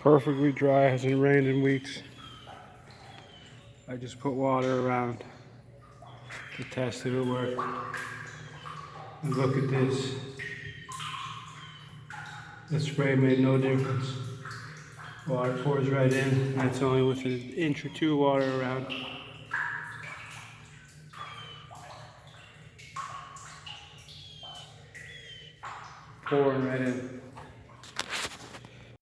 perfectly dry, hasn't rained in weeks. I just put water around to test if it worked. And look at this. The spray made no difference. Water pours right in. That's only with an inch or two water around. Pouring right in.